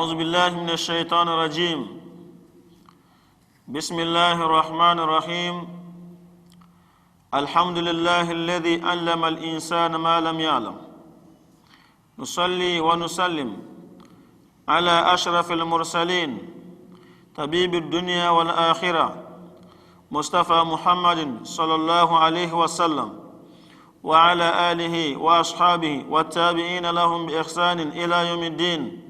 أعوذ بالله من الشيطان الرجيم بسم الله الرحمن الرحيم الحمد لله الذي علم الإنسان ما لم يعلم نصلي ونسلم على أشرف المرسلين طبيب الدنيا والآخرة مصطفى محمد صلى الله عليه وسلم وعلى آله وأصحابه والتابعين لهم بإحسان إلى يوم الدين.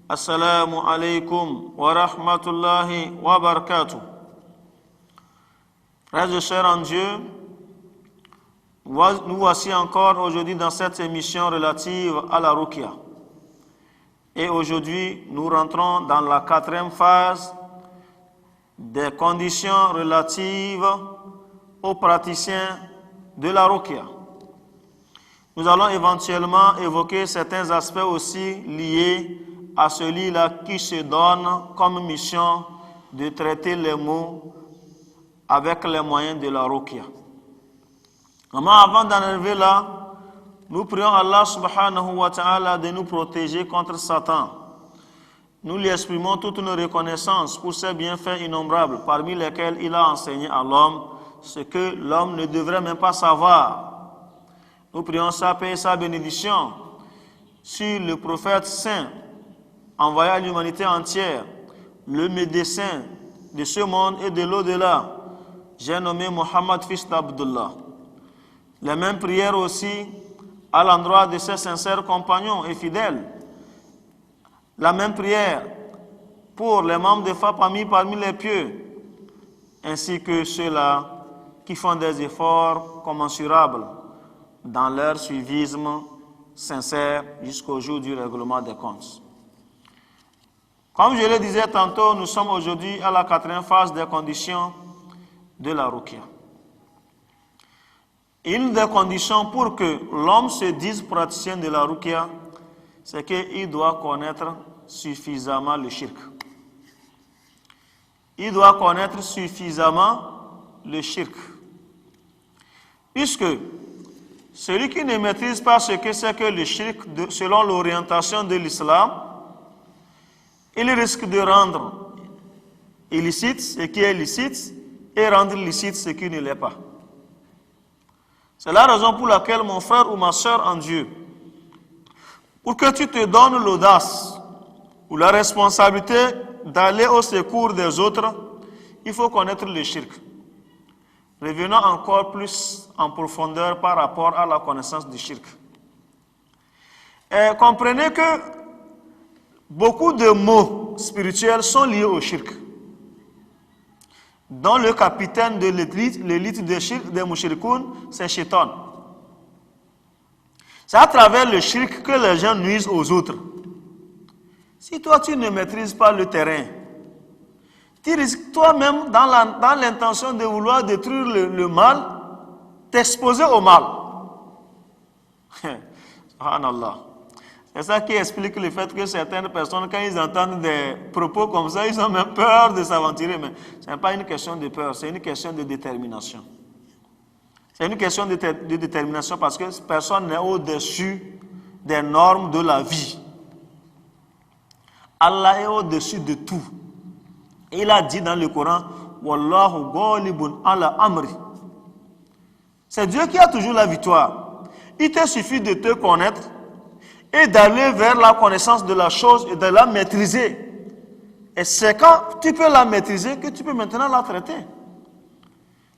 Assalamu alaikum wa rahmatullahi wa barakatuh. Frères et chers en Dieu, nous voici encore aujourd'hui dans cette émission relative à la Ruqya. Et aujourd'hui, nous rentrons dans la quatrième phase des conditions relatives aux praticiens de la Ruqya. Nous allons éventuellement évoquer certains aspects aussi liés à celui-là qui se donne comme mission de traiter les mots avec les moyens de la Ruqya. Avant d'en arriver là, nous prions Allah subhanahu wa ta'ala de nous protéger contre Satan. Nous lui exprimons toute une reconnaissance pour ses bienfaits innombrables, parmi lesquels il a enseigné à l'homme ce que l'homme ne devrait même pas savoir. Nous prions sa paix et sa bénédiction sur le prophète saint, envoyé à l'humanité entière, le médecin de ce monde et de l'au-delà, j'ai nommé Muhammad fils d'Abdullah. Les mêmes prières aussi à l'endroit de ses sincères compagnons et fidèles. La même prière pour les membres de sa famille parmi les pieux, ainsi que ceux-là qui font des efforts commensurables dans leur suivisme sincère jusqu'au jour du règlement des comptes. Comme je le disais tantôt, nous sommes aujourd'hui à la quatrième phase des conditions de la Ruqya. Une des conditions pour que l'homme se dise praticien de la Ruqya, c'est qu'il doit connaître suffisamment le shirk. Il doit connaître suffisamment le shirk. Puisque celui qui ne maîtrise pas ce que c'est que le shirk selon l'orientation de l'islam, il risque de rendre illicite ce qui est licite et rendre licite ce qui ne l'est pas. C'est la raison pour laquelle, mon frère ou ma soeur en Dieu, pour que tu te donnes l'audace ou la responsabilité d'aller au secours des autres, il faut connaître le shirk. Revenons encore plus en profondeur par rapport à la connaissance du shirk. Et comprenez que beaucoup de mots spirituels sont liés au shirk. Dans le capitaine de l'élite des mouchrikoun, c'est Shaitan. C'est à travers le shirk que les gens nuisent aux autres. Si toi tu ne maîtrises pas le terrain, tu risques toi-même dans l'intention de vouloir détruire le mal, t'exposer au mal. Subhanallah. C'est ça qui explique le fait que certaines personnes, quand ils entendent des propos comme ça, ils ont même peur de s'aventurer. Mais ce n'est pas une question de peur, c'est une question de détermination. C'est une question de détermination parce que personne n'est au-dessus des normes de la vie. Allah est au-dessus de tout. Il a dit dans le Coran, Wallahu ghalibun ala amri. C'est Dieu qui a toujours la victoire. Il te suffit de te connaître et d'aller vers la connaissance de la chose et de la maîtriser. Et c'est quand tu peux la maîtriser que tu peux maintenant la traiter.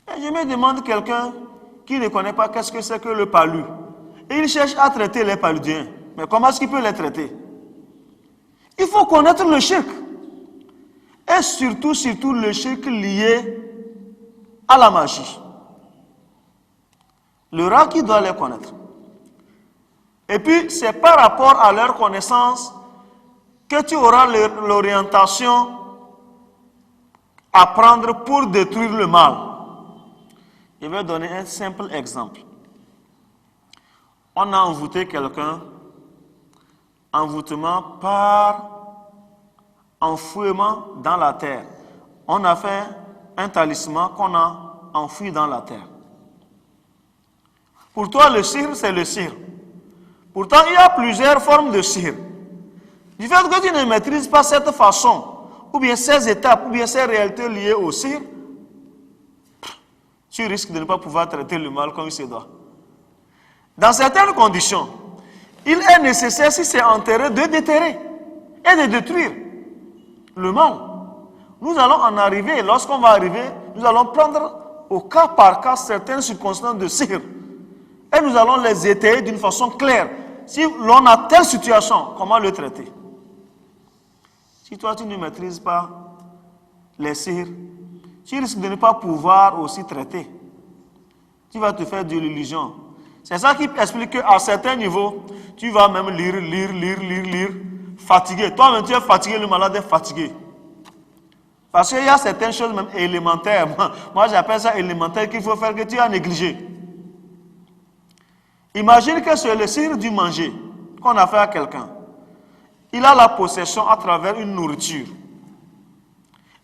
Et je me demande quelqu'un qui ne connaît pas qu'est-ce que c'est que le palu. Et il cherche à traiter les paludiens. Mais comment est-ce qu'il peut les traiter? Il faut connaître le shirk. Et surtout le shirk lié à la magie. Le rat qui doit les connaître. Et puis, c'est par rapport à leur connaissance que tu auras l'orientation à prendre pour détruire le mal. Je vais donner un simple exemple. On a envoûté quelqu'un, envoûtement par enfouissement dans la terre. On a fait un talisman qu'on a enfoui dans la terre. Pour toi, le sihr, c'est le sihr. Pourtant, il y a plusieurs formes de sihr. Du fait que tu ne maîtrises pas cette façon, ou bien ces étapes, ou bien ces réalités liées au sihr, tu risques de ne pas pouvoir traiter le mal comme il se doit. Dans certaines conditions, il est nécessaire, si c'est enterré, de déterrer et de détruire le mal. Nous allons en arriver, lorsqu'on va arriver, nous allons prendre au cas par cas certaines circonstances de sihr. Et nous allons les étayer d'une façon claire. Si l'on a telle situation, comment le traiter? Si toi tu ne maîtrises pas les sihr, tu risques de ne pas pouvoir aussi traiter. Tu vas te faire de l'illusion. C'est ça qui explique qu'à certains niveaux, tu vas même lire, fatigué. Toi-même tu es fatigué, le malade est fatigué. Parce qu'il y a certaines choses même élémentaires. Moi j'appelle ça élémentaire qu'il faut faire que tu as négligé. Imagine que c'est le sihr du manger qu'on a fait à quelqu'un. Il a la possession à travers une nourriture.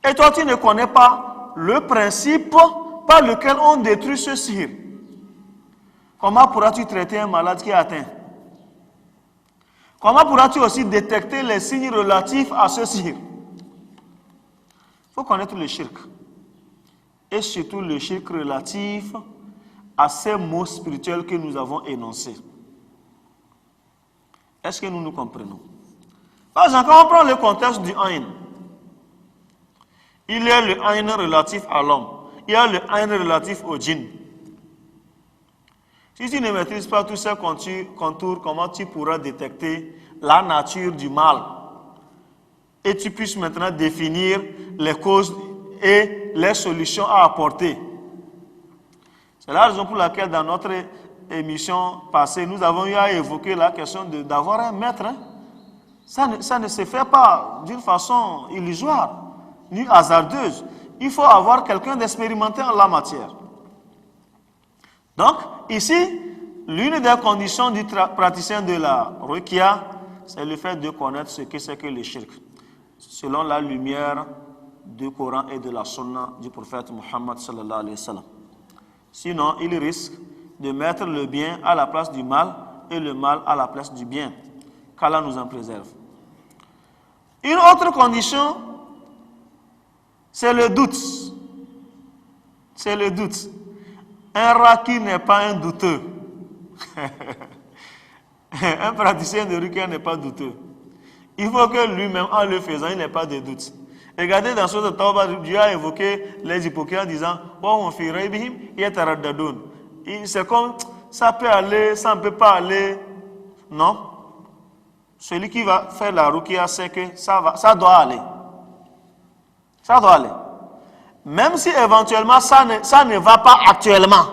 Et toi tu ne connais pas le principe par lequel on détruit ce sihr. Comment pourras-tu traiter un malade qui est atteint? Comment pourras-tu aussi détecter les signes relatifs à ce sihr? Il faut connaître le shirk. Et surtout le shirk relatif à ces mots spirituels que nous avons énoncés. Est-ce que nous nous comprenons? Par exemple, quand on prend le contexte du ayn, il y a le ayn relatif à l'homme, il y a le ayn relatif au djinn. Si tu ne maîtrises pas tous ces contours, comment tu pourras détecter la nature du mal? Et tu puisses maintenant définir les causes et les solutions à apporter. C'est la raison pour laquelle dans notre émission passée, nous avons eu à évoquer la question d'avoir un maître. Hein? Ça ne se fait pas d'une façon illusoire, ni hasardeuse. Il faut avoir quelqu'un d'expérimenté en la matière. Donc, ici, l'une des conditions du praticien de la ruqya, c'est le fait de connaître ce que c'est que le shirk, selon la lumière du Coran et de la sunna du prophète Muhammad sallallahu alayhi wa sallam. Sinon, il risque de mettre le bien à la place du mal et le mal à la place du bien. Qu'Allah nous en préserve. Une autre condition, c'est le doute. C'est le doute. Un raqi n'est pas un douteux. Un praticien de ruqya n'est pas douteux. Il faut que lui-même, en le faisant, il n'ait pas de doute. Regardez dans ce Tawbah, Dieu a évoqué les hypocrites en disant c'est comme ça peut aller, ça ne peut pas aller. Non. Celui qui va faire la ruqya sait que ça doit aller. Ça doit aller. Même si éventuellement ça ne va pas actuellement.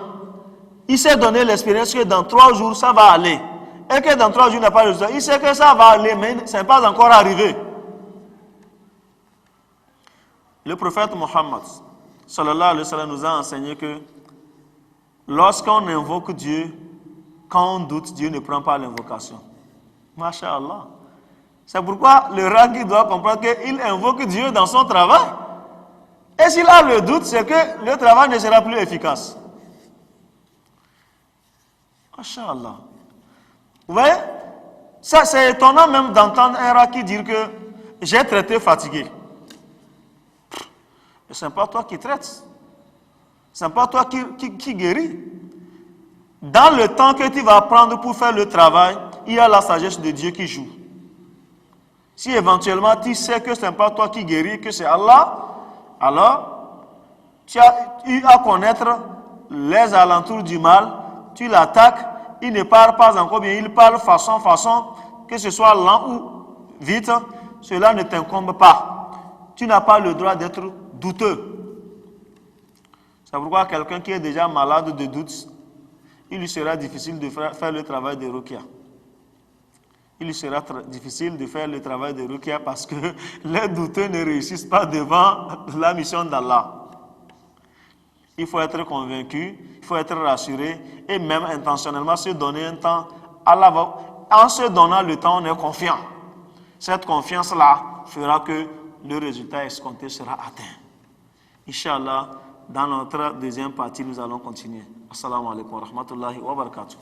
Il s'est donné l'expérience que dans 3 jours ça va aller. Et que dans 3 jours il n'a pas de résultat. Il sait que ça va aller, mais ce n'est pas encore arrivé. Le prophète Mohammed sallallahu alayhi wa sallam nous a enseigné que lorsqu'on invoque Dieu, quand on doute, Dieu ne prend pas l'invocation. Masha'Allah. C'est pourquoi le raqi doit comprendre qu'il invoque Dieu dans son travail. Et s'il a le doute, c'est que le travail ne sera plus efficace. Masha'Allah. Vous voyez? Ça, c'est étonnant même d'entendre un raqi dire que j'ai traité fatigué. Et ce n'est pas toi qui traites. Ce n'est pas toi qui guéris. Dans le temps que tu vas prendre pour faire le travail, il y a la sagesse de Dieu qui joue. Si éventuellement tu sais que ce n'est pas toi qui guéris, que c'est Allah, alors tu as eu à connaître les alentours du mal, tu l'attaques, il ne parle pas encore bien, il parle façon, que ce soit lent ou vite, cela ne t'incombe pas. Tu n'as pas le droit d'être douteux. C'est pourquoi quelqu'un qui est déjà malade de doute, il lui sera difficile de faire le travail de ruqya. Il lui sera difficile de faire le travail de ruqya parce que les douteux ne réussissent pas devant la mission d'Allah. Il faut être convaincu, il faut être rassuré et même intentionnellement se donner un temps. Allah en se donnant le temps, on est confiant. Cette confiance-là fera que le résultat escompté sera atteint. Inch'Allah, dans notre deuxième partie, nous allons continuer. Assalamu alaikum wa rahmatullahi wa barakatuh.